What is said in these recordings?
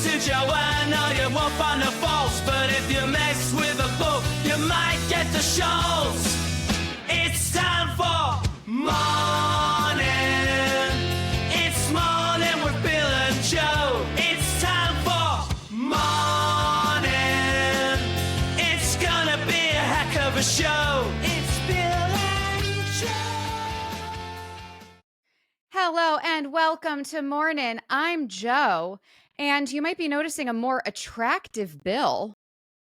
to Joanne, no, you won't find the faults. But if you mess with a book, you might get the shoals. It's time for Morning. It's Morning with Bill and Joe. It's time for Morning. It's gonna be a heck of a show. It's Bill and Joe. Hello and welcome to Mornin. I'm Joe, and you might be noticing a more attractive Bill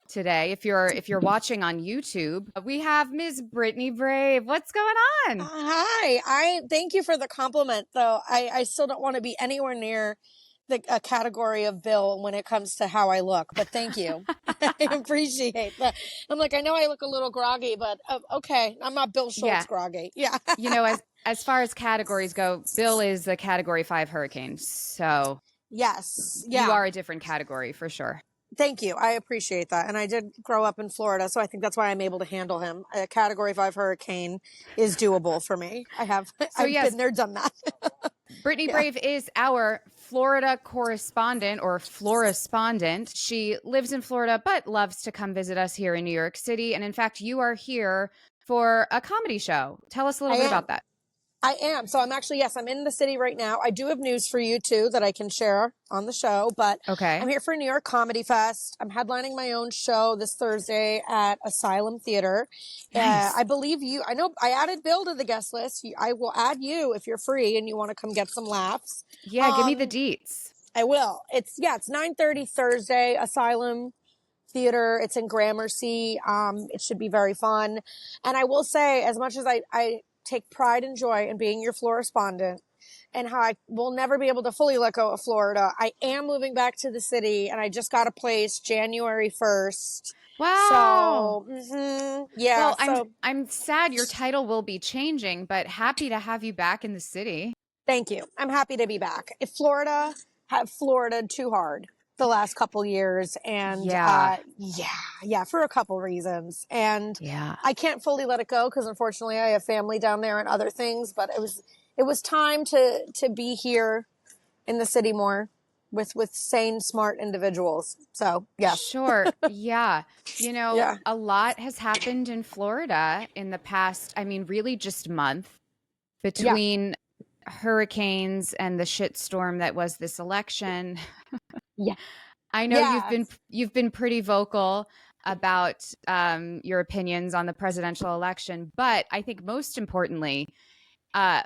today if you're watching on YouTube. We have Ms. Brittany Brave. What's going on? Hi. I thank you for the compliment, though. I still don't want to be anywhere near a category of Bill when it comes to how I look, but thank you. I appreciate that. I'm like, I know I look a little groggy, but okay. I'm not Bill Schultz groggy. Yeah. You know, as far as categories go, Bill is a Category 5 hurricane. So Yes. Yeah. you are a different category for sure. Thank you. I appreciate that. And I did grow up in Florida, so I think that's why I'm able to handle him. A Category 5 hurricane is doable for me. I've been there, done that. Brittany Brave is our Florida correspondent or Florespondent. She lives in Florida, but loves to come visit us here in New York City. And in fact, you are here for a comedy show. Tell us a little bit about that. I am. So I'm actually, yes, I'm in the city right now. I do have news for you too that I can share on the show, but I'm here for New York Comedy Fest. I'm headlining my own show this Thursday at Asylum Theater. Nice. I believe I know I added Bill to the guest list. I will add you if you're free and you want to come get some laughs. Yeah, give me the deets. I will. It's 9:30 Thursday, Asylum Theater. It's in Gramercy. It should be very fun. And I will say, as much as I take pride and joy in being your Florespondent and how I will never be able to fully let go of Florida, I am moving back to the city and I just got a place January 1st. Wow. So, yeah. Well, I'm sad your title will be changing, but happy to have you back in the city. Thank you. I'm happy to be back. If Florida have Floridaed too hard the last couple years, and for a couple reasons, and I can't fully let it go because unfortunately I have family down there and other things, but it was time to be here in the city more with sane, smart individuals. So Sure. Yeah. You know, a lot has happened in Florida in the past, really just month between hurricanes and the shitstorm that was this election. Yeah. I know you've been pretty vocal about your opinions on the presidential election, but I think most importantly,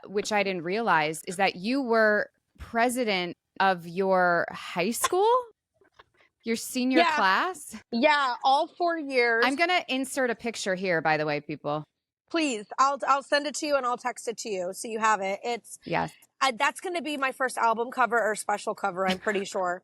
which I didn't realize, is that you were president of your high school, your senior class. Yeah, all 4 years. I'm gonna insert a picture here, by the way, people. Please, I'll send it to you and I'll text it to you so you have it. That's going to be my first album cover or special cover, I'm pretty sure.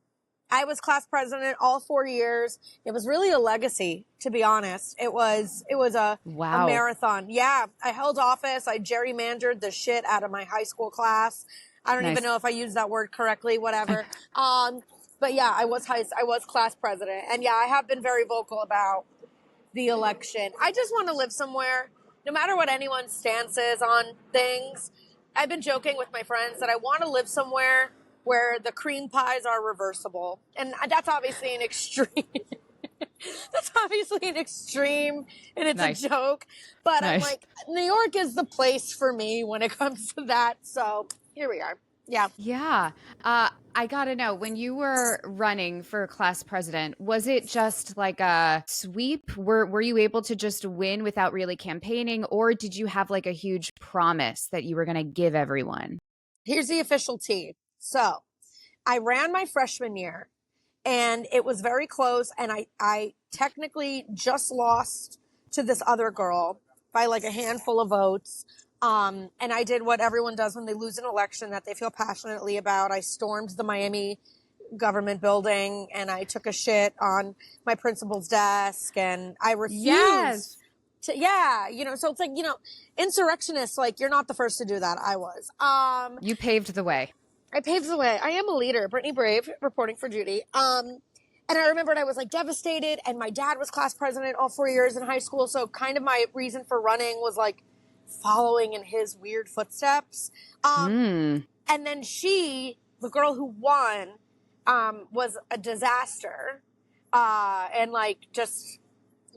I was class president all 4 years. It was really a legacy, to be honest. It was a marathon. Yeah, I held office. I gerrymandered the shit out of my high school class. I don't even know if I used that word correctly, whatever. But yeah, I was class president. And yeah, I have been very vocal about the election. I just want to live somewhere, no matter what anyone's stance is on things. I've been joking with my friends that I want to live somewhere where the cream pies are reversible. And that's obviously an extreme. That's obviously an extreme and it's a joke. But I'm like, New York is the place for me when it comes to that. So here we are. Yeah. Yeah. I got to know, when you were running for class president, was it just like a sweep? Were you able to just win without really campaigning? Or did you have like a huge promise that you were going to give everyone? Here's the official tea. So I ran my freshman year and it was very close. And I technically just lost to this other girl by like a handful of votes. And I did what everyone does when they lose an election that they feel passionately about. I stormed the Miami government building and I took a shit on my principal's desk and I refused so it's like, insurrectionists, like, you're not the first to do that. I was. You paved the way. I paved the way. I am a leader. Brittany Brave, reporting for duty. And I remembered I was like devastated and my dad was class president all 4 years in high school. So kind of my reason for running was like following in his weird footsteps. And then the girl who won, was a disaster. And like just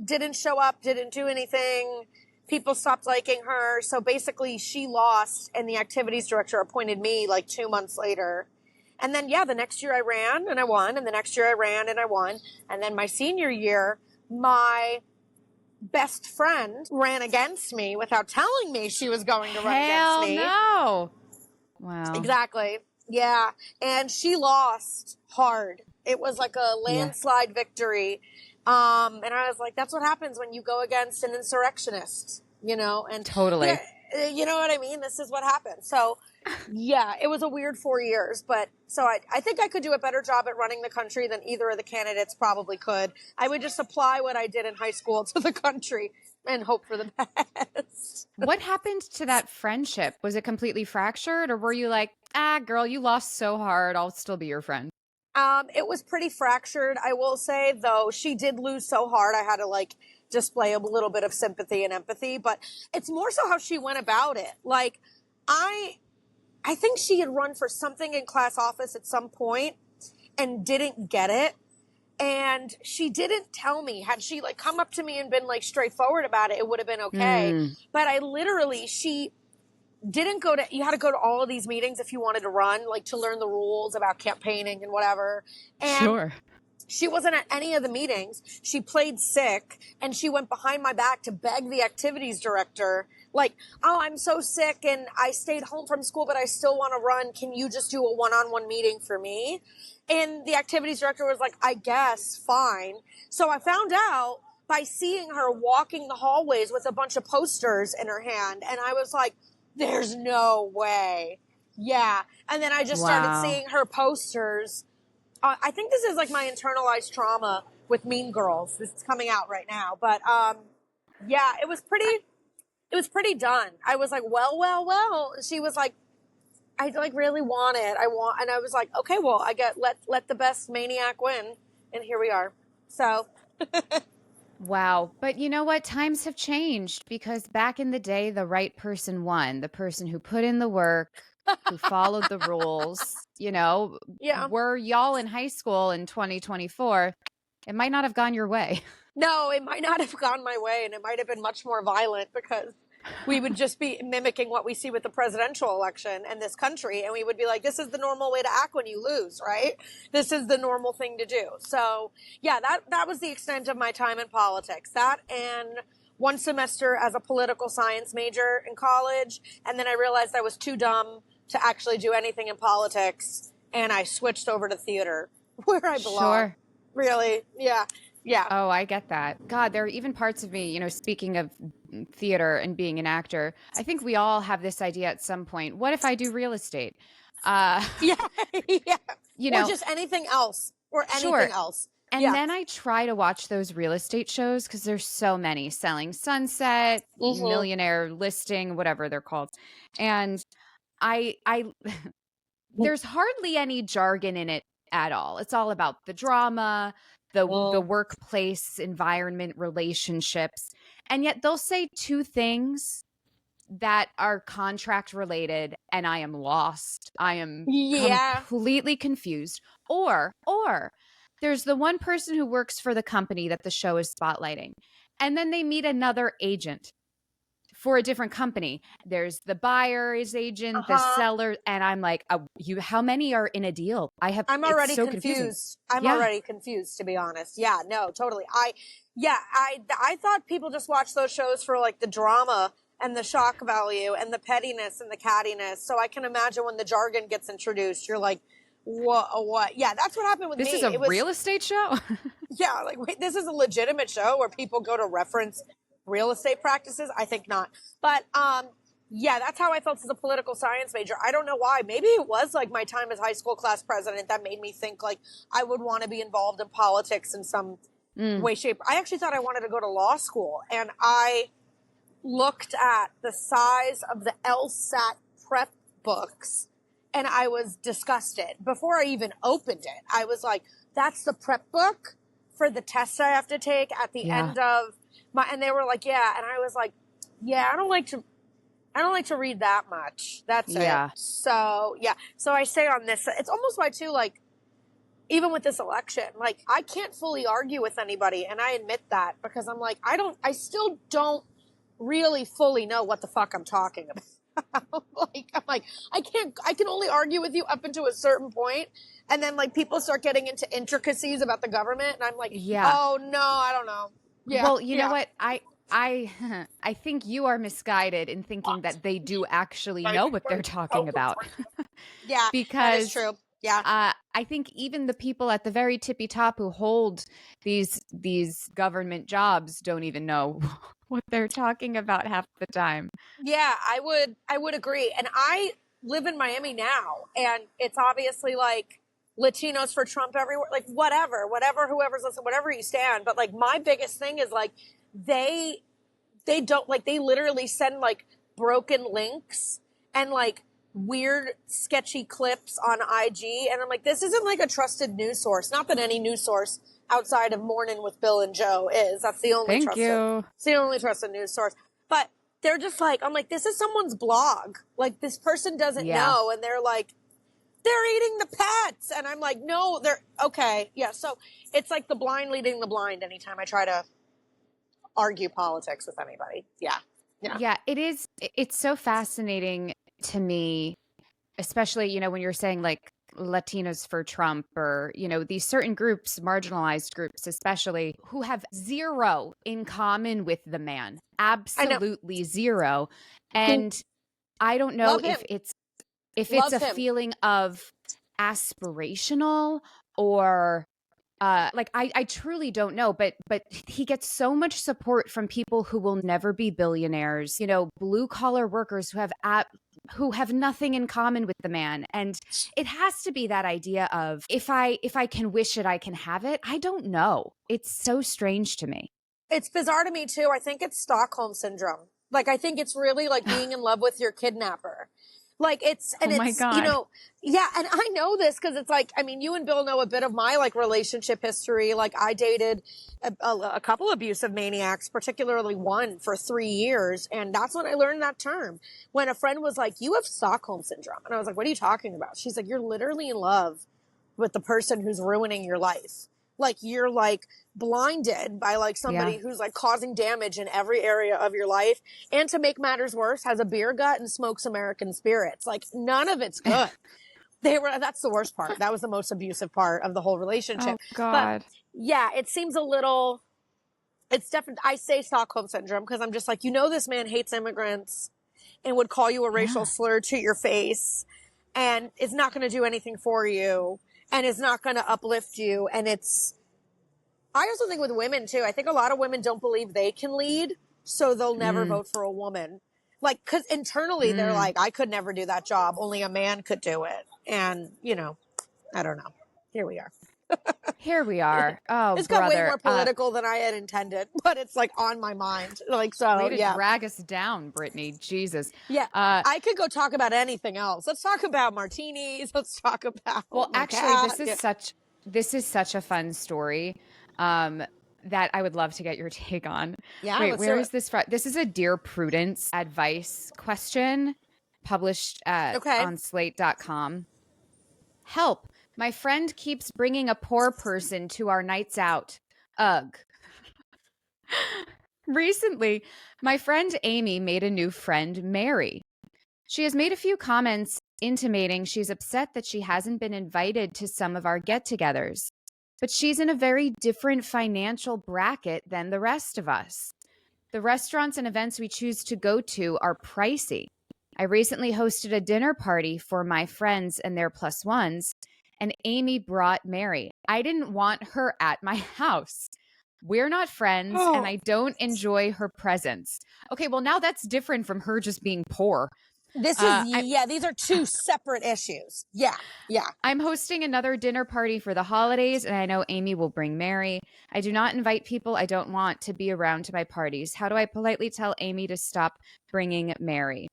didn't show up, didn't do anything. People stopped liking her. So basically she lost and the activities director appointed me like 2 months later. And then, the next year I ran and I won. And the next year I ran and I won. And then my senior year, my best friend ran against me without telling me she was going to run against me. Hell no. Wow. Exactly. Yeah. And she lost hard. It was like a landslide victory. And I was like, that's what happens when you go against an insurrectionist, and totally, you know what I mean? This is what happened. So it was a weird 4 years, but so I think I could do a better job at running the country than either of the candidates probably could. I would just apply what I did in high school to the country and hope for the best. What happened to that friendship? Was it completely fractured, or were you like, girl, you lost so hard, I'll still be your friend? It was pretty fractured. I will say, though, she did lose so hard. I had to display a little bit of sympathy and empathy, but it's more so how she went about it. Like, I think she had run for something in class office at some point and didn't get it. And she didn't tell me. Had she come up to me and been straightforward about it, it would have been okay. But she didn't you had to go to all of these meetings if you wanted to run, to learn the rules about campaigning and whatever. And sure. She wasn't at any of the meetings. She played sick and she went behind my back to beg the activities director, I'm so sick and I stayed home from school, but I still want to run. Can you just do a one-on-one meeting for me? And the activities director was like, I guess, fine. So I found out by seeing her walking the hallways with a bunch of posters in her hand. And I was like, there's no way. Yeah. And then I just started seeing her posters. I think this is my internalized trauma with Mean Girls. This is coming out right now. But, it was pretty done. I was like, well. She was like, I really want it. And I was like, okay, well, let the best maniac win. And here we are. So. Wow. But you know what? Times have changed because back in the day, the right person won. The person who put in the work, who followed the rules, were y'all in high school in 2024, it might not have gone your way. No, it might not have gone my way. And it might have been much more violent because we would just be mimicking what we see with the presidential election in this country. And we would be like, this is the normal way to act when you lose, right? This is the normal thing to do. So that was the extent of my time in politics. That and one semester as a political science major in college. And then I realized I was too dumb to actually do anything in politics. And I switched over to theater where I belong. Sure. Really? Yeah. Yeah. Oh, I get that. God, there are even parts of me, speaking of theater and being an actor, I think we all have this idea at some point. What if I do real estate? Yeah. Or just anything else or anything else. And then I try to watch those real estate shows because there's so many. Selling Sunset, Millionaire Listing, whatever they're called. And I there's hardly any jargon in it at all. It's all about the drama, the workplace environment, relationships. And yet they'll say two things that are contract related and I am lost. I am completely confused. Or there's the one person who works for the company that the show is spotlighting. And then they meet another agent for a different company. There's the buyer's agent, the seller, and I'm like, how many are in a deal? I'm already so confused. I'm already confused, to be honest. Yeah, no, totally. I thought people just watched those shows for the drama and the shock value and the pettiness and the cattiness. So I can imagine when the jargon gets introduced, you're like, what? Yeah, that's what happened with me. This is a real estate show? Yeah, wait, this is a legitimate show where people go to reference real estate practices? I think not. But that's how I felt as a political science major. I don't know why. Maybe it was my time as high school class president that made me think I would want to be involved in politics in some way, shape. I actually thought I wanted to go to law school, and I looked at the size of the LSAT prep books, and I was disgusted. Before I even opened it, I was like, that's the prep book for the tests I have to take at the end of and they were like, yeah. And I was like, yeah, I don't like to read that much. That's it. So, yeah. So I stay on this. It's almost why too, even with this election, like, I can't fully argue with anybody. And I admit that because I'm like, I still don't really fully know what the fuck I'm talking about. I'm like, I can only argue with you up until a certain point. And then like people start getting into intricacies about the government. And I'm like, oh no, I don't know. Yeah. Well, you know what? I think you are misguided in thinking that they do actually know what they're talking about. Yeah, because that is true. Yeah. I think even the people at the very tippy top who hold these government jobs don't even know what they're talking about half the time. Yeah, I would agree. And I live in Miami now, and it's obviously like Latinos for Trump everywhere, like whatever, whoever's listening, whatever you stand. But like my biggest thing is like they don't, like, they literally send like broken links and like weird sketchy clips on IG, and I'm like, this isn't like a trusted news source. Not that any news source outside of Mornin with Bill and Joe is. That's the only It's the only trusted news source. But they're just like, I'm like, this is someone's blog. Like, this person doesn't know, and they're like, they're eating the pets. And I'm like, no, they're okay. Yeah. So it's like the blind leading the blind anytime I try to argue politics with anybody. Yeah. Yeah. Yeah. It is. It's so fascinating to me, especially, you know, when you're saying like Latinos for Trump, or, you know, these certain groups, marginalized groups, especially, who have zero in common with the man. Absolutely zero. And I don't know if it's a feeling of aspirational or like I truly don't know, but he gets so much support from people who will never be billionaires, you know, blue collar workers who have nothing in common with the man. And it has to be that idea of if I can wish it, I can have it. I don't know. It's so strange to me. It's bizarre to me too. I think it's Stockholm syndrome. Like, I think it's really like being in love with your kidnapper. Like, it's, and my God. You know, yeah. And I know this because it's like, I mean, you and Bill know a bit of my like relationship history. Like, I dated a couple abusive maniacs, particularly one for 3 years. And that's when I learned that term. When a friend was like, you have Stockholm syndrome. And I was like, what are you talking about? She's like, you're literally in love with the person who's ruining your life. Like, you're like blinded by like somebody who's like causing damage in every area of your life. And to make matters worse, has a beer gut and smokes American spirits. Like, none of it's good. That's the worst part. That was the most abusive part of the whole relationship. Oh God. But yeah, it seems a little, it's definitely, I say Stockholm syndrome because I'm just like, you know, this man hates immigrants and would call you a racial slur to your face and is not going to do anything for you. And is not going to uplift you. And I also think with women too, I think a lot of women don't believe they can lead, so they'll never vote for a woman. Like, cause internally they're like, I could never do that job. Only a man could do it. And, you know, I don't know. Here we are. Here we are. Oh, it's got way more political than I had intended, but it's like on my mind. Like, so way to drag us down, Brittany. Jesus. Yeah. I could go talk about anything else. Let's talk about martinis. Let's talk about. Well, actually, this is such a fun story that I would love to get your take on. Yeah. Wait, where is this from? This is a Dear Prudence advice question published on slate.com. Help. My friend keeps bringing a poor person to our nights out. Ugh. Recently, my friend Amy made a new friend, Mary. She has made a few comments intimating she's upset that she hasn't been invited to some of our get-togethers. But she's in a very different financial bracket than the rest of us. The restaurants and events we choose to go to are pricey. I recently hosted a dinner party for my friends and their plus ones, and Amy brought Mary. I didn't want her at my house. We're not friends, and I don't enjoy her presence. Okay, well, now that's different from her just being poor. This is, these are two separate issues. Yeah, yeah. I'm hosting another dinner party for the holidays, and I know Amy will bring Mary. I do not invite people I don't want to be around to my parties. How do I politely tell Amy to stop bringing Mary?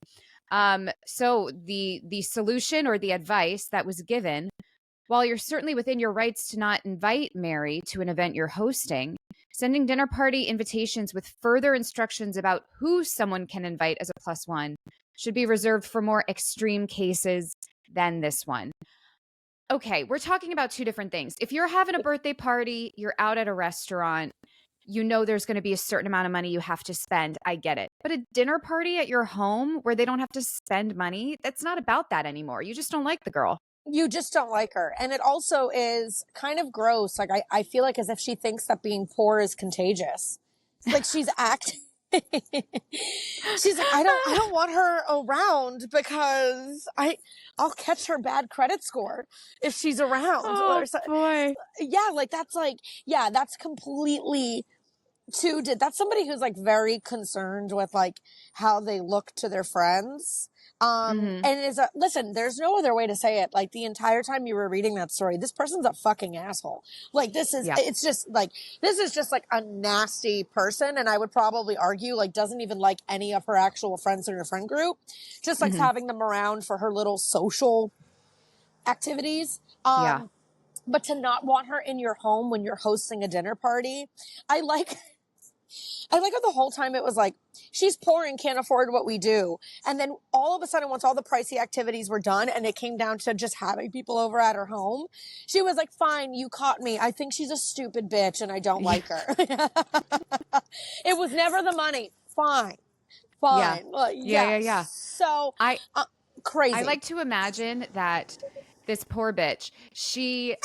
So the solution or the advice that was given, while you're certainly within your rights to not invite Mary to an event you're hosting, sending dinner party invitations with further instructions about who someone can invite as a plus one should be reserved for more extreme cases than this one. okay, we're talking about two different things. If you're having a birthday party, you're out at a restaurant, you know there's going to be a certain amount of money you have to spend. I get it. But a dinner party at your home where they don't have to spend money, that's not about that anymore. You just don't like the girl. You just don't like her. And it also is kind of gross. Like, I feel like as if she thinks that being poor is contagious. Like she's acting. She's like, I don't want her around because I'll catch her bad credit score if she's around. Oh, boy. Yeah. That's completely that's somebody who's like very concerned with like how they look to their friends. And listen, there's no other way to say it. Like the entire time you were reading that story, this person's a fucking asshole. Like it's just like, this is just like a nasty person. And I would probably argue like doesn't even like any of her actual friends in her friend group, just like having them around for her little social activities. But to not want her in your home when you're hosting a dinner party, I like how the whole time it was like, she's poor and can't afford what we do. And then all of a sudden, once all the pricey activities were done and it came down to just having people over at her home, she was like, fine, you caught me. I think she's a stupid bitch and I don't like her. It was never the money. Fine. Yeah. So crazy. I like to imagine that this poor bitch, she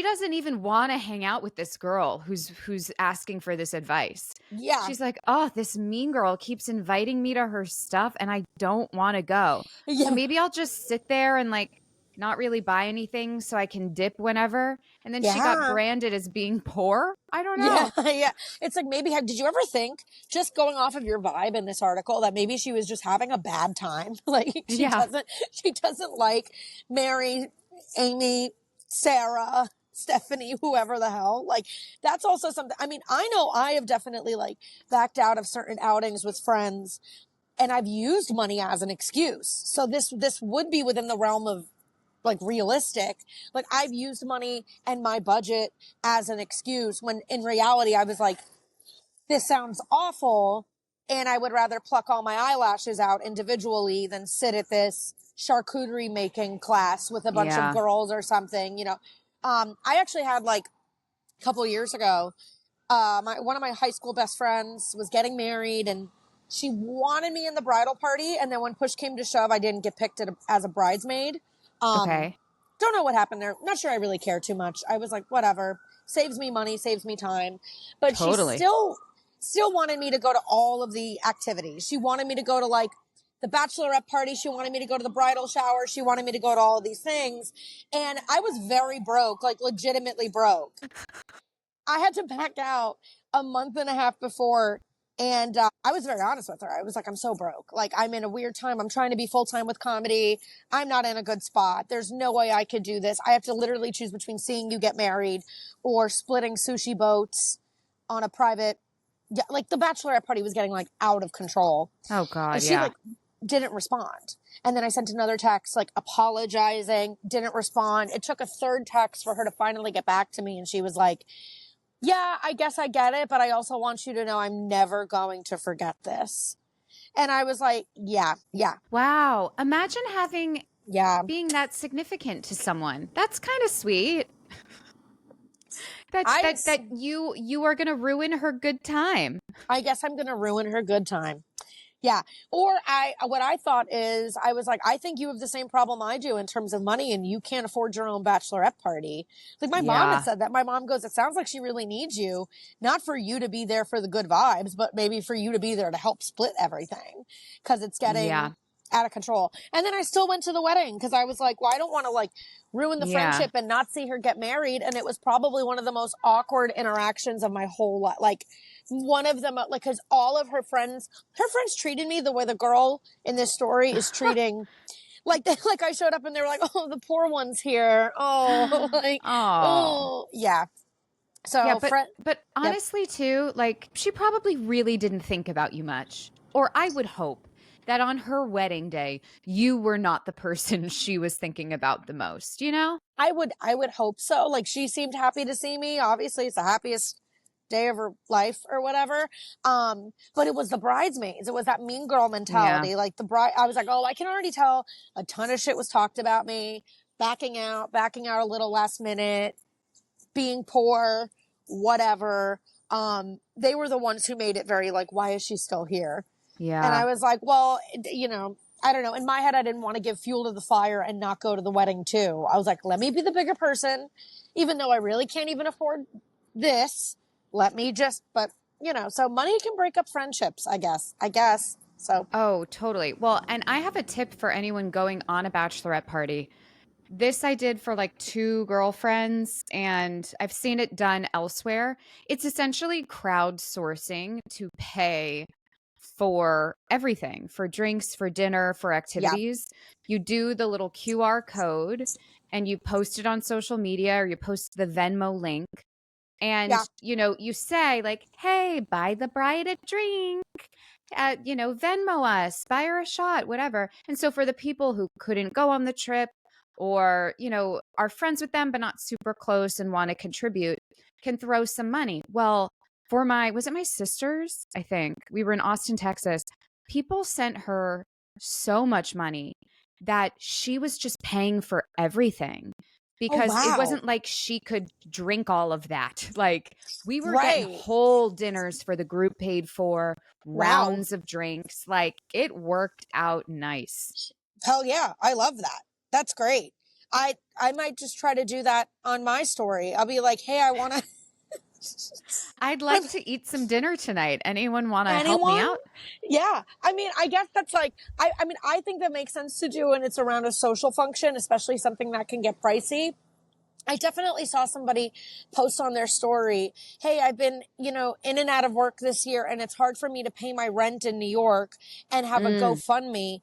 doesn't even want to hang out with this girl who's asking for this advice. Yeah. She's like, oh, this mean girl keeps inviting me to her stuff and I don't want to go. Yeah. So maybe I'll just sit there and like not really buy anything so I can dip whenever. And then she got branded as being poor. I don't know. Yeah. It's like, maybe, did you ever think, just going off of your vibe in this article, that maybe she was just having a bad time? Like she doesn't like Mary, Amy, Sarah, Stephanie, whoever the hell. Like that's also something. I mean, I know I have definitely like backed out of certain outings with friends and I've used money as an excuse. So this would be within the realm of like realistic. Like I've used money and my budget as an excuse when in reality I was like, this sounds awful and I would rather pluck all my eyelashes out individually than sit at this charcuterie making class with a bunch of girls or something, you know. I actually had like a couple of years ago, one of my high school best friends was getting married and she wanted me in the bridal party. And then when push came to shove, I didn't get picked as a bridesmaid. Okay. Don't know what happened there. Not sure I really care too much. I was like, whatever, saves me money, saves me time. But she still wanted me to go to all of the activities. She wanted me to go to like the bachelorette party. She wanted me to go to the bridal shower. She wanted me to go to all of these things. And I was very broke, like legitimately broke. I had to back out a month and a half before. And I was very honest with her. I was like, I'm so broke. Like, I'm in a weird time. I'm trying to be full-time with comedy. I'm not in a good spot. There's no way I could do this. I have to literally choose between seeing you get married or splitting sushi boats on a private, like the bachelorette party was getting like out of control. Oh God. And she like didn't respond. And then I sent another text like apologizing, didn't respond. It took a third text for her to finally get back to me. And she was like, yeah, I guess I get it, but I also want you to know I'm never going to forget this. And I was like, yeah. Wow. Imagine being that significant to someone. That's kind of sweet. That you are going to ruin her good time. I guess I'm going to ruin her good time. Yeah. Or what I thought is, I was like, I think you have the same problem I do in terms of money and you can't afford your own bachelorette party. Like my mom had said that. My mom goes, it sounds like she really needs you, not for you to be there for the good vibes, but maybe for you to be there to help split everything because it's getting out of control. And then I still went to the wedding because I was like, well, I don't want to like ruin the friendship and not see her get married. And it was probably one of the most awkward interactions of my whole life. Like, one of them, like, because all of her friends treated me the way the girl in this story is treating, like I showed up and they were like, oh, the poor one's here. Oh, like, oh, yeah. So, yeah, but honestly too, like she probably really didn't think about you much, or I would hope that on her wedding day, you were not the person she was thinking about the most, you know? I would hope so. Like she seemed happy to see me. Obviously it's the happiest day of her life or whatever. But it was the bridesmaids. It was that mean girl mentality. Like the bride, I was like, oh, I can already tell a ton of shit was talked about me. backing out a little last minute, being poor, whatever. They were the ones who made it very like, why is she still here? Yeah. And I was like, well, you know, I don't know. In my head, I didn't want to give fuel to the fire and not go to the wedding too. I was like, let me be the bigger person, even though I really can't even afford this. Let me just, but you know, so money can break up friendships, I guess. So. Oh, totally. Well, and I have a tip for anyone going on a bachelorette party. This I did for like 2 girlfriends, and I've seen it done elsewhere. It's essentially crowdsourcing to pay for everything, for drinks, for dinner, for activities. You do the little QR code and you post it on social media, or you post the Venmo link. And, you know, you say like, hey, buy the bride a drink, you know, Venmo us, buy her a shot, whatever. And so for the people who couldn't go on the trip, or, you know, are friends with them, but not super close and want to contribute, can throw some money. Well, for was it my sister's? I think we were in Austin, Texas. People sent her so much money that she was just paying for everything, because it wasn't like she could drink all of that. Like, we were getting whole dinners for the group paid for, rounds of drinks. Like, it worked out nice. Hell yeah. I love that. That's great. I might just try to do that on my story. I'll be like, hey, I want to. I'd like to eat some dinner tonight. Anyone want to help me out? Yeah. I mean, I guess that's like, I mean, I think that makes sense to do when it's around a social function, especially something that can get pricey. I definitely saw somebody post on their story, hey, I've been, you know, in and out of work this year, and it's hard for me to pay my rent in New York and have a GoFundMe.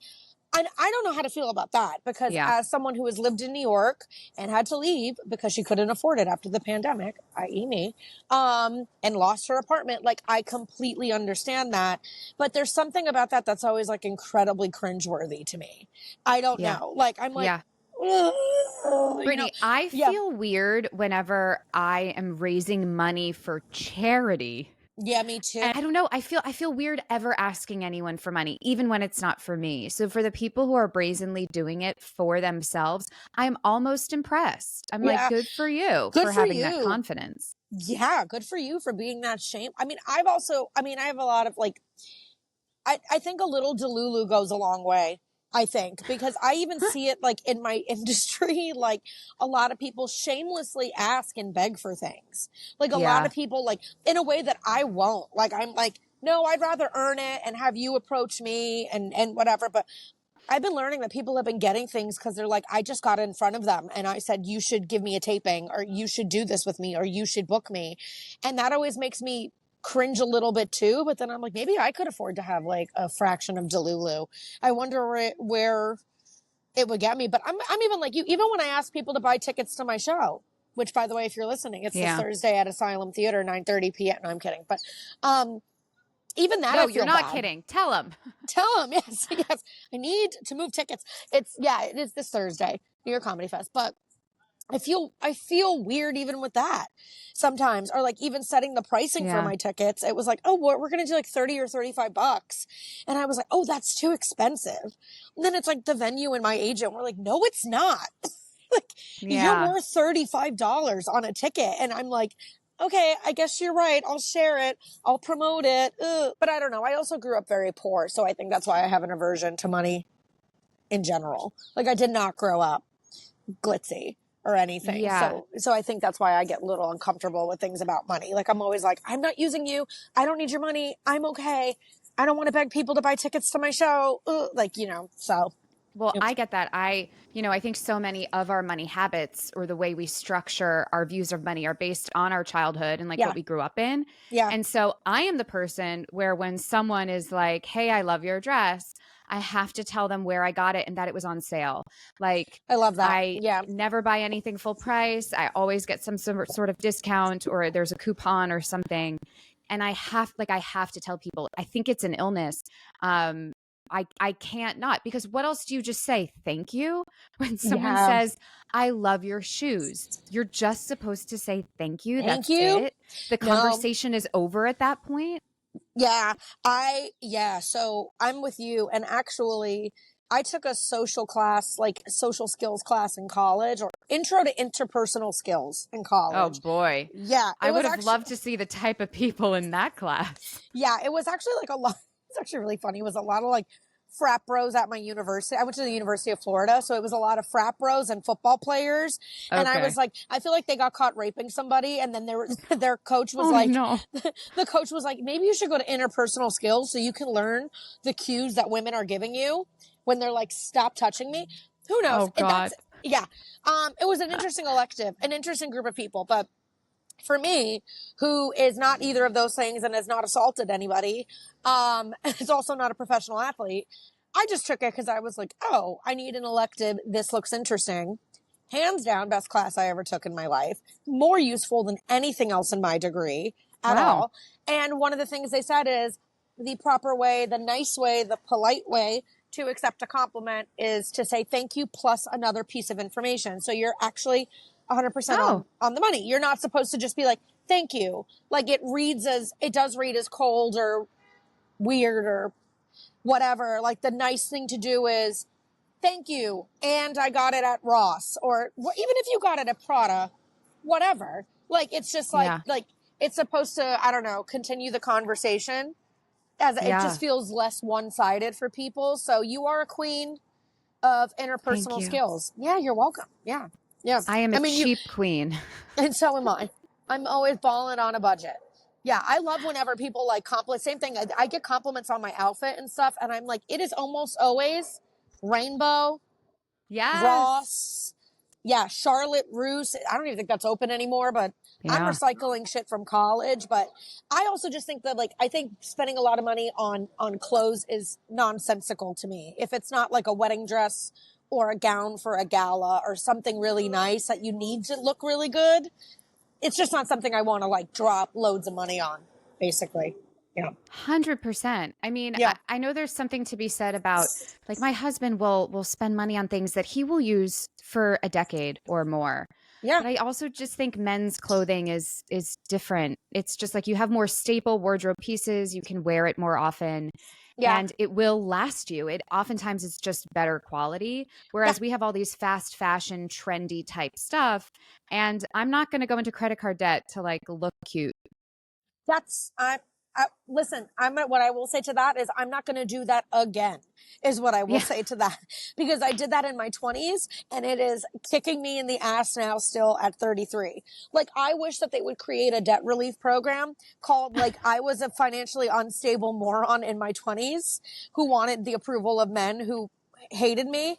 And I don't know how to feel about that, because as someone who has lived in New York and had to leave because she couldn't afford it after the pandemic, i.e. me, and lost her apartment, like, I completely understand that. But there's something about that that's always like incredibly cringeworthy to me. I don't know. Like, I'm like, Brittany, you know, I feel weird whenever I am raising money for charity. Yeah, me too. And I don't know. I feel weird ever asking anyone for money, even when it's not for me. So for the people who are brazenly doing it for themselves, I'm almost impressed. I'm like, good for you for having that confidence. Yeah, good for you for being that shame. I mean, I have a lot of like, I think a little Delulu goes a long way. I think, because I even see it like in my industry, like a lot of people shamelessly ask and beg for things. Like a lot of people, like, in a way that I won't. Like, I'm like, no, I'd rather earn it and have you approach me and whatever. But I've been learning that people have been getting things because they're like, I just got in front of them and I said, you should give me a taping, or you should do this with me, or you should book me. And that always makes me cringe a little bit too, but then I'm like, maybe I could afford to have like a fraction of Delulu. I wonder where it would get me. But I'm even like you, even when I ask people to buy tickets to my show, which, by the way, if you're listening, it's this Thursday at Asylum Theater, 9:30 p.m. No, I'm kidding. But even that, no, you're not kidding. Tell them. Yes. I need to move tickets. It is this Thursday, New York Comedy Fest. But I feel weird even with that sometimes, or like even setting the pricing for my tickets. It was like, oh, we're going to do like 30 or $35. And I was like, oh, that's too expensive. And then it's like the venue and my agent were like, no, it's not. Like, you're worth $35 on a ticket. And I'm like, okay, I guess you're right. I'll share it. I'll promote it. But I don't know. I also grew up very poor. So I think that's why I have an aversion to money in general. Like, I did not grow up glitzy or anything. So I think that's why I get a little uncomfortable with things about money. Like, I'm always like, I'm not using you. I don't need your money. I'm okay. I don't want to beg people to buy tickets to my show. Like, you know, so. Well, I get that. I think so many of our money habits, or the way we structure our views of money, are based on our childhood and like what we grew up in. Yeah. And so I am the person where when someone is like, hey, I love your dress, I have to tell them where I got it and that it was on sale. Like, I love that. I never buy anything full price. I always get some sort of discount, or there's a coupon or something. And I have to tell people, I think it's an illness. I can't not, because what else do you just say? Thank you. When someone says, I love your shoes, you're just supposed to say thank you. That's it. The conversation is over at that point. So I'm with you. And actually, I took a social class, like social skills class in college, or intro to interpersonal skills in college. Oh boy. Yeah. I would have loved to see the type of people in that class. Yeah. It was actually like a lot. It's actually really funny. It was a lot of like frat bros at my university. I went to the University of Florida. So it was a lot of frat bros and football players. Okay. And I was like, I feel like they got caught raping somebody. And then their coach was no. The coach was like, maybe you should go to interpersonal skills so you can learn the cues that women are giving you when they're like, stop touching me. Who knows? Oh, God. Yeah. It was an interesting elective, an interesting group of people, but for me, who is not either of those things and has not assaulted anybody, is also not a professional athlete, I just took it because I was like, oh, I need an elective. This looks interesting. Hands down, best class I ever took in my life. More useful than anything else in my degree at all. And one of the things they said is the proper way, the nice way, the polite way to accept a compliment is to say thank you plus another piece of information. So you're actually 100% on the money. You're not supposed to just be like, thank you. Like it does read as cold or weird or whatever. Like the nice thing to do is thank you. And I got it at Ross, or even if you got it at Prada, whatever. Like, it's just like it's supposed to, I don't know, continue the conversation as it just feels less one-sided for people. So you are a queen of interpersonal skills. Yeah, you're welcome. Yeah. Yeah. I am a cheap queen. And so am I. I'm always balling on a budget. Yeah. I love whenever people like compliment. Same thing. I get compliments on my outfit and stuff. And I'm like, it is almost always Rainbow. Yes. Ross. Yeah. Charlotte Russe. I don't even think that's open anymore, but I'm recycling shit from college. But I also just think that I think spending a lot of money on clothes is nonsensical to me. If it's not like a wedding dress or a gown for a gala or something really nice that you need to look really good, it's just not something I want to drop loads of money on, basically. Yeah. 100%. I mean, I know there's something to be said about my husband will spend money on things that he will use for a decade or more. Yeah. But I also just think men's clothing is different. It's just you have more staple wardrobe pieces. You can wear it more often. Yeah. And it will last you. Oftentimes it's just better quality. Whereas we have all these fast fashion, trendy type stuff. And I'm not going to go into credit card debt to look cute. Listen, what I will say to that is I'm not going to do that again, is what I will say to that, because I did that in my 20s and it is kicking me in the ass now still at 33. I wish that they would create a debt relief program called I was a financially unstable moron in my 20s who wanted the approval of men who hated me.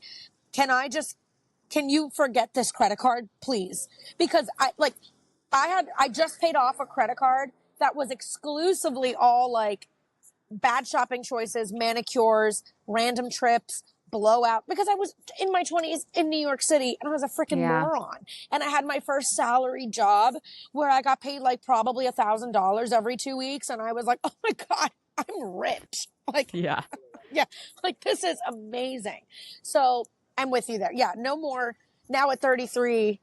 Can you forget this credit card, please? Because I just paid off a credit card that was exclusively all bad shopping choices, manicures, random trips, blowout, because I was in my 20s in New York City and I was a freaking moron. And I had my first salary job where I got paid probably $1,000 every 2 weeks. And I was like, oh my God, I'm rich. This is amazing. So I'm with you there. Yeah. No more. Now at 33,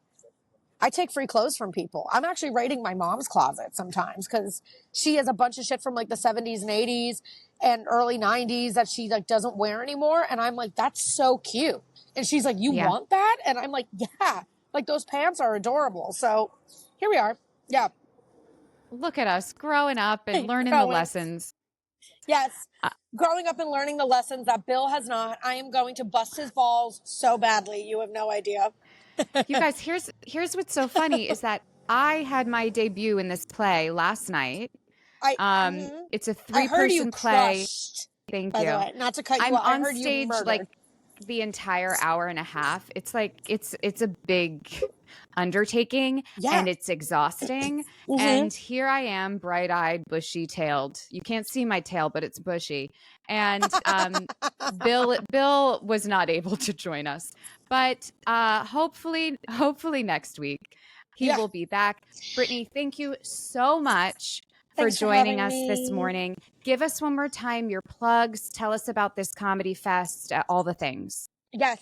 I take free clothes from people. I'm actually raiding my mom's closet sometimes because she has a bunch of shit from the 70s and 80s and early 90s that she doesn't wear anymore. And I'm like, that's so cute. And she's like, you want that? And I'm like, yeah, those pants are adorable. So here we are. Yeah. Look at us growing up and learning the lessons. Yes. Growing up and learning the lessons that Bill has not. I am going to bust his balls so badly. You have no idea. You guys, here's what's so funny is that I had my debut in this play last night. It's a 3-person play. Crushed, Thank by you. The way. Not to cut you I'm off. on stage the entire hour and a half. It's it's a big undertaking and it's exhausting. Mm-hmm. And here I am, bright-eyed, bushy-tailed. You can't see my tail, but it's bushy. And Bill was not able to join us, but hopefully next week he will be back. Brittany, thank you so much for joining us this morning. Give us one more time your plugs. Tell us about this comedy fest, all the things. Yes,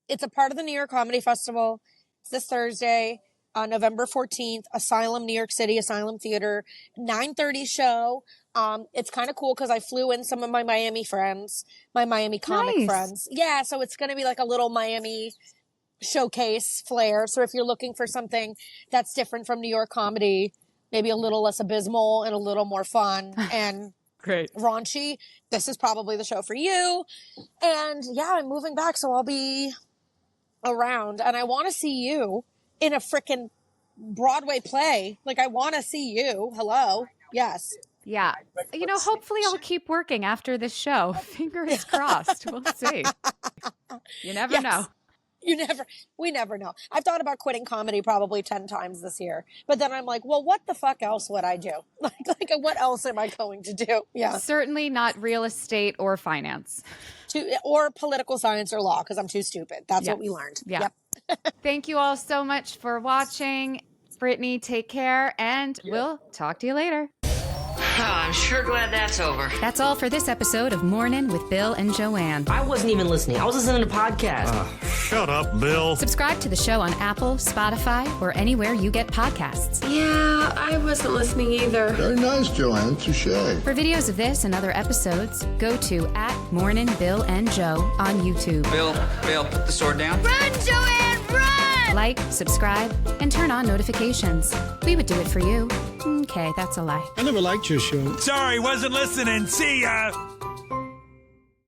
it's a part of the New York Comedy Festival. It's this Thursday. November 14th, Asylum, New York City, Asylum Theater, 9:30 show. It's kind of cool because I flew in some of my Miami friends, my Miami comic friends. Yeah, so it's going to be like a little Miami showcase flair. So if you're looking for something that's different from New York comedy, maybe a little less abysmal and a little more fun and great raunchy, this is probably the show for you. And yeah, I'm moving back, so I'll be around. And I want to see you in a frickin' Broadway play. Like, I want to see you. Hello. Yes. Yeah. You know, hopefully I'll keep working after this show. Fingers crossed. We'll see. You never know. We never know. I've thought about quitting comedy probably 10 times this year, but then I'm like, well, what the fuck else would I do? Like what else am I going to do? Yeah. Certainly not real estate or finance. Or political science or law, because I'm too stupid. That's what we learned. Yeah. Yep. Thank you all so much for watching. Brittany, take care, and we'll talk to you later. Oh, I'm sure glad that's over. That's all for this episode of Mornin with Bill and Joanne. I wasn't even listening. I was listening to podcasts. Shut up, Bill. Subscribe to the show on Apple, Spotify, or anywhere you get podcasts. Yeah, I wasn't listening either. Very nice, Joanne. Touché. For videos of this and other episodes, go to @MorninBillAndJoe on YouTube. Bill, put the sword down. Run, Joanne, run! Like, subscribe, and turn on notifications. We would do it for you. Okay, that's a lie. I never liked your show. Sorry, wasn't listening. See ya.